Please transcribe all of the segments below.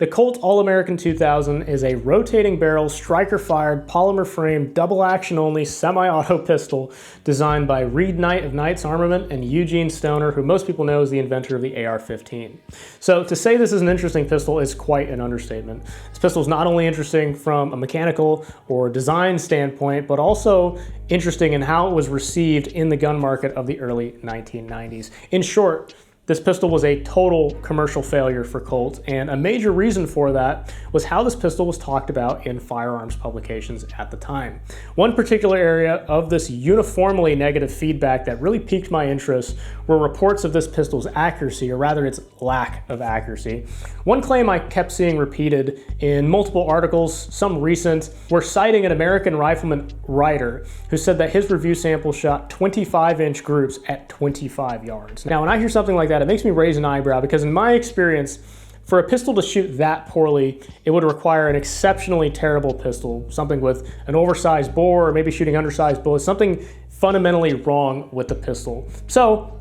The Colt All American 2000 is a rotating barrel, striker-fired, polymer-framed, double-action-only, semi-auto pistol designed by Reed Knight of Knight's Armament and Eugene Stoner, who most people know as the inventor of the AR-15. So to say this is an interesting pistol is quite an understatement. This pistol is not only interesting from a mechanical or design standpoint, but also interesting in how it was received in the gun market of the early 1990s. In short, this pistol was a total commercial failure for Colt, and a major reason for that was how this pistol was talked about in firearms publications at the time. One particular area of this uniformly negative feedback that really piqued my interest were reports of this pistol's accuracy, or rather its lack of accuracy. One claim I kept seeing repeated in multiple articles, some recent, were citing an American rifleman writer who said that his review sample shot 25-inch groups at 25 yards. Now, when I hear something like that, it makes me raise an eyebrow, because in my experience, for a pistol to shoot that poorly, it would require an exceptionally terrible pistol, something with an oversized bore, or maybe shooting undersized bullets, something fundamentally wrong with the pistol. So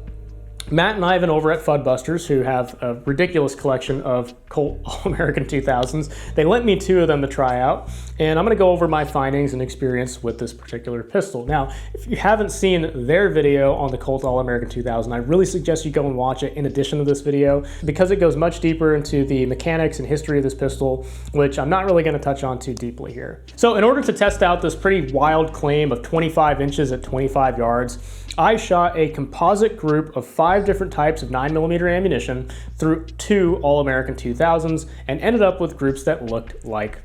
Matt and Ivan over at Fudbusters, who have a ridiculous collection of Colt All-American 2000s, they lent me 2 of them to try out, and I'm going to go over my findings and experience with this particular pistol. Now, if you haven't seen their video on the Colt All-American 2000, I really suggest you go and watch it in addition to this video, because it goes much deeper into the mechanics and history of this pistol, which I'm not really going to touch on too deeply here. So in order to test out this pretty wild claim of 25 inches at 25 yards, I shot a composite group of 5 different types of 9mm ammunition through 2 All-American 2000s and ended up with groups that looked like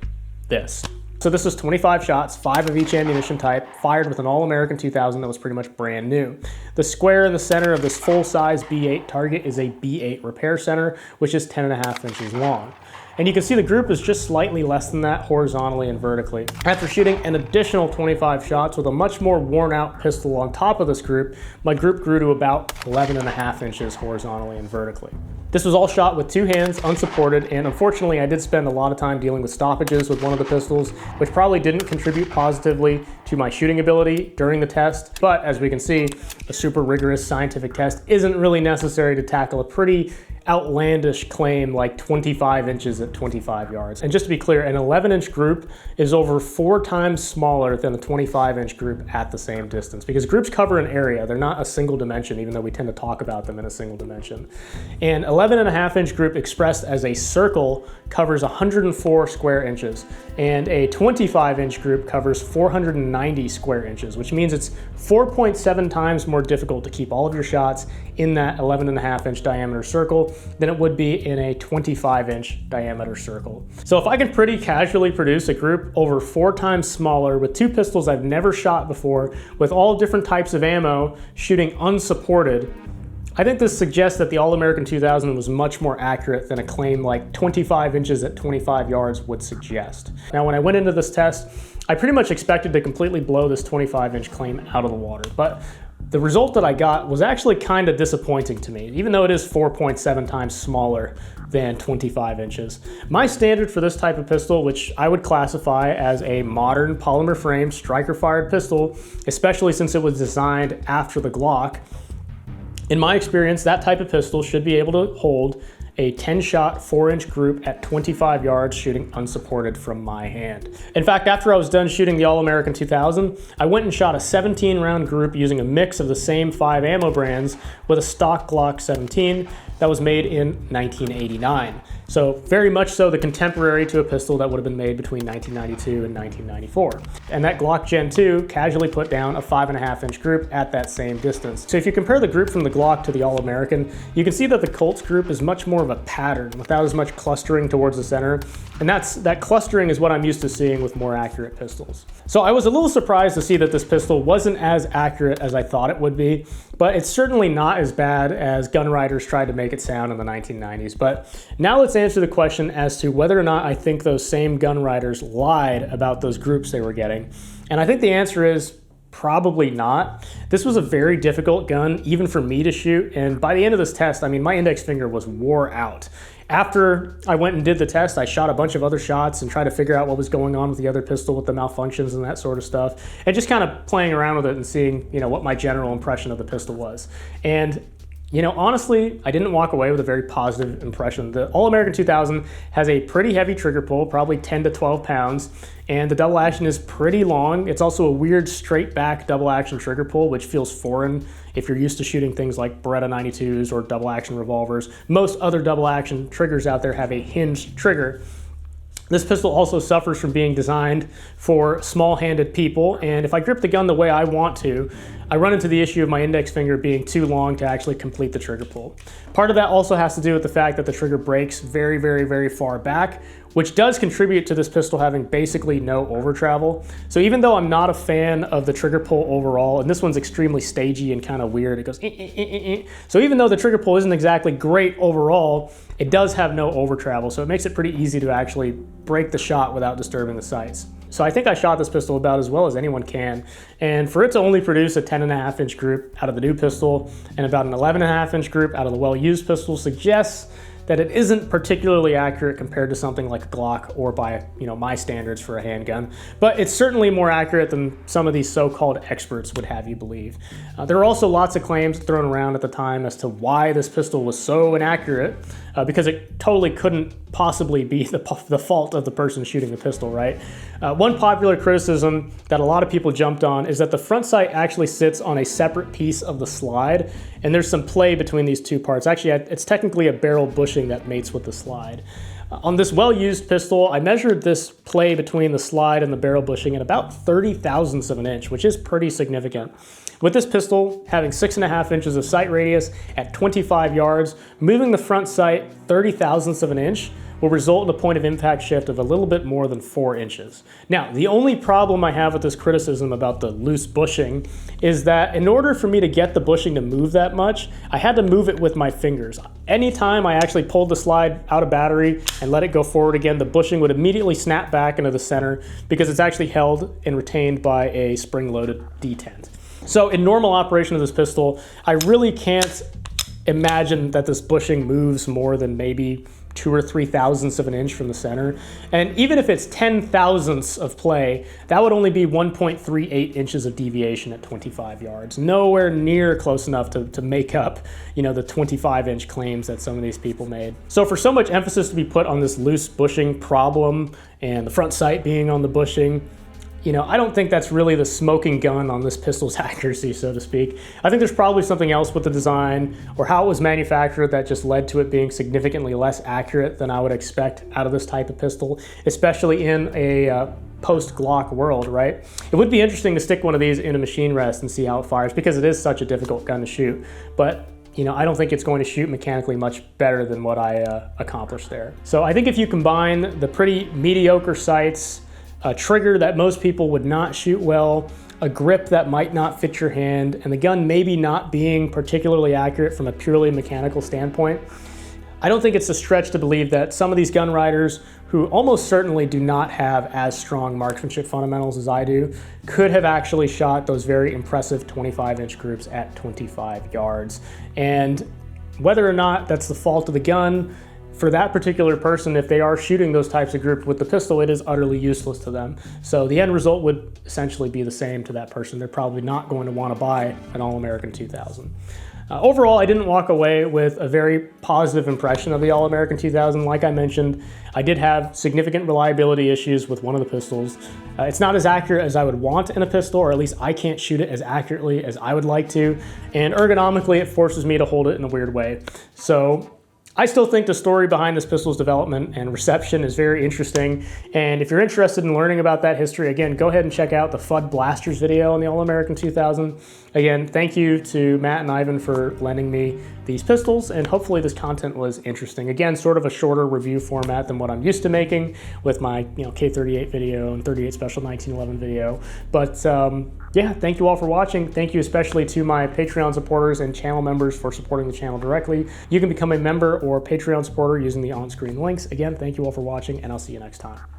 this. So this was 25 shots, 5 of each ammunition type, fired with an All-American 2000 that was pretty much brand new. The square in the center of this full-size B8 target is a B8 repair center, which is 10.5 inches long. And you can see the group is just slightly less than that horizontally and vertically. After shooting an additional 25 shots with a much more worn out pistol on top of this group, my group grew to about 11.5 inches horizontally and vertically. This was all shot with 2 hands, unsupported, and unfortunately I did spend a lot of time dealing with stoppages with one of the pistols, which probably didn't contribute positively to my shooting ability during the test. But as we can see, a super rigorous scientific test isn't really necessary to tackle a pretty outlandish claim like 25 inches at 25 yards. And just to be clear, an 11-inch group is over 4 times smaller than a 25-inch group at the same distance, because groups cover an area. They're not a single dimension, even though we tend to talk about them in a single dimension. An 11.5-inch group expressed as a circle covers 104 square inches, and a 25-inch group covers 490 square inches, which means it's 4.7 times more difficult to keep all of your shots in that 11.5-inch diameter circle than it would be in a 25-inch diameter circle. So if I can pretty casually produce a group over 4 times smaller with 2 pistols I've never shot before, with all different types of ammo, shooting unsupported, I think this suggests that the All-American 2000 was much more accurate than a claim like 25 inches at 25 yards would suggest. Now, when I went into this test, I pretty much expected to completely blow this 25-inch claim out of the water, but the result that I got was actually kind of disappointing to me, even though it is 4.7 times smaller than 25 inches. My standard for this type of pistol, which I would classify as a modern polymer frame striker-fired pistol, especially since it was designed after the Glock, in my experience, that type of pistol should be able to hold a 10-shot, 4-inch group at 25 yards shooting unsupported from my hand. In fact, after I was done shooting the All-American 2000, I went and shot a 17-round group using a mix of the same 5 ammo brands with a stock Glock 17 that was made in 1989. So very much so the contemporary to a pistol that would have been made between 1992 and 1994. And that Glock Gen 2 casually put down a 5.5-inch group at that same distance. So if you compare the group from the Glock to the All-American, you can see that the Colt's group is much more of a pattern without as much clustering towards the center. And that clustering is what I'm used to seeing with more accurate pistols. So I was a little surprised to see that this pistol wasn't as accurate as I thought it would be, but it's certainly not as bad as gun writers tried to make it sound in the 1990s. But now let's answer the question as to whether or not I think those same gun writers lied about those groups they were getting. And I think the answer is probably not. This was a very difficult gun, even for me to shoot. And by the end of this test, I mean, my index finger was wore out. After I went and did the test, I shot a bunch of other shots and tried to figure out what was going on with the other pistol, with the malfunctions and that sort of stuff, and just kind of playing around with it and seeing, you know, what my general impression of the pistol was. And You know, honestly, I didn't walk away with a very positive impression. The All American 2000 has a pretty heavy trigger pull, probably 10 to 12 pounds, and the double action is pretty long. It's also a weird straight back double action trigger pull, which feels foreign if you're used to shooting things like Beretta 92s or double action revolvers. Most other double action triggers out there have a hinged trigger. This pistol also suffers from being designed for small-handed people, and if I grip the gun the way I want to, I run into the issue of my index finger being too long to actually complete the trigger pull. Part of that also has to do with the fact that the trigger breaks very, very, very far back, which does contribute to this pistol having basically no over travel. So even though I'm not a fan of the trigger pull overall, and this one's extremely stagey and kind of weird, it goes so even though the trigger pull isn't exactly great overall, it does have no over travel, so it makes it pretty easy to actually break the shot without disturbing the sights. So I think I shot this pistol about as well as anyone can, and for it to only produce a 10.5 inch group out of the new pistol and about an 11.5 inch group out of the well-used pistol suggests that it isn't particularly accurate compared to something like a Glock or by, you know, my standards for a handgun, but it's certainly more accurate than some of these so-called experts would have you believe. There are also lots of claims thrown around at the time as to why this pistol was so inaccurate, because it totally couldn't possibly be the fault of the person shooting the pistol, right? One popular criticism that a lot of people jumped on is that the front sight actually sits on a separate piece of the slide, and there's some play between these two parts. Actually, it's technically a barrel bushing that mates with the slide. On this well-used pistol, I measured this play between the slide and the barrel bushing at about 30 thousandths of an inch, which is pretty significant. With this pistol having 6.5 inches of sight radius at 25 yards, moving the front sight 30 thousandths of an inch will result in a point of impact shift of a little bit more than 4 inches. Now, the only problem I have with this criticism about the loose bushing is that in order for me to get the bushing to move that much, I had to move it with my fingers. Anytime I actually pulled the slide out of battery and let it go forward again, the bushing would immediately snap back into the center because it's actually held and retained by a spring-loaded detent. So in normal operation of this pistol, I really can't imagine that this bushing moves more than maybe 2 or 3 thousandths of an inch from the center. And even if it's 10 thousandths of play, that would only be 1.38 inches of deviation at 25 yards. Nowhere near close enough to make up, you know, the 25-inch claims that some of these people made. So for so much emphasis to be put on this loose bushing problem and the front sight being on the bushing, you know, I don't think that's really the smoking gun on this pistol's accuracy, so to speak. I think there's probably something else with the design or how it was manufactured that just led to it being significantly less accurate than I would expect out of this type of pistol, especially in a post-Glock world, right? It would be interesting to stick one of these in a machine rest and see how it fires because it is such a difficult gun to shoot. But you know, I don't think it's going to shoot mechanically much better than what I accomplished there. So I think if you combine the pretty mediocre sights, a trigger that most people would not shoot well, a grip that might not fit your hand, and the gun maybe not being particularly accurate from a purely mechanical standpoint, I don't think it's a stretch to believe that some of these gun riders who almost certainly do not have as strong marksmanship fundamentals as I do could have actually shot those very impressive 25-inch groups at 25 yards. And whether or not that's the fault of the gun, for that particular person, if they are shooting those types of groups with the pistol, it is utterly useless to them. So the end result would essentially be the same to that person. They're probably not going to want to buy an All American 2000. Overall, I didn't walk away with a very positive impression of the All American 2000. Like I mentioned, I did have significant reliability issues with one of the pistols. It's not as accurate as I would want in a pistol, or at least I can't shoot it as accurately as I would like to. And ergonomically, it forces me to hold it in a weird way. So I still think the story behind this pistol's development and reception is very interesting, and if you're interested in learning about that history, again, go ahead and check out the FUD Blasters video on the All American 2000. Again, thank you to Matt and Ivan for lending me these pistols, and hopefully this content was interesting. Again, sort of a shorter review format than what I'm used to making with my K38 video and 38 Special 1911 video, but yeah, thank you all for watching. Thank you especially to my Patreon supporters and channel members for supporting the channel directly. You can become a member or Patreon supporter using the on-screen links. Again, thank you all for watching, and I'll see you next time.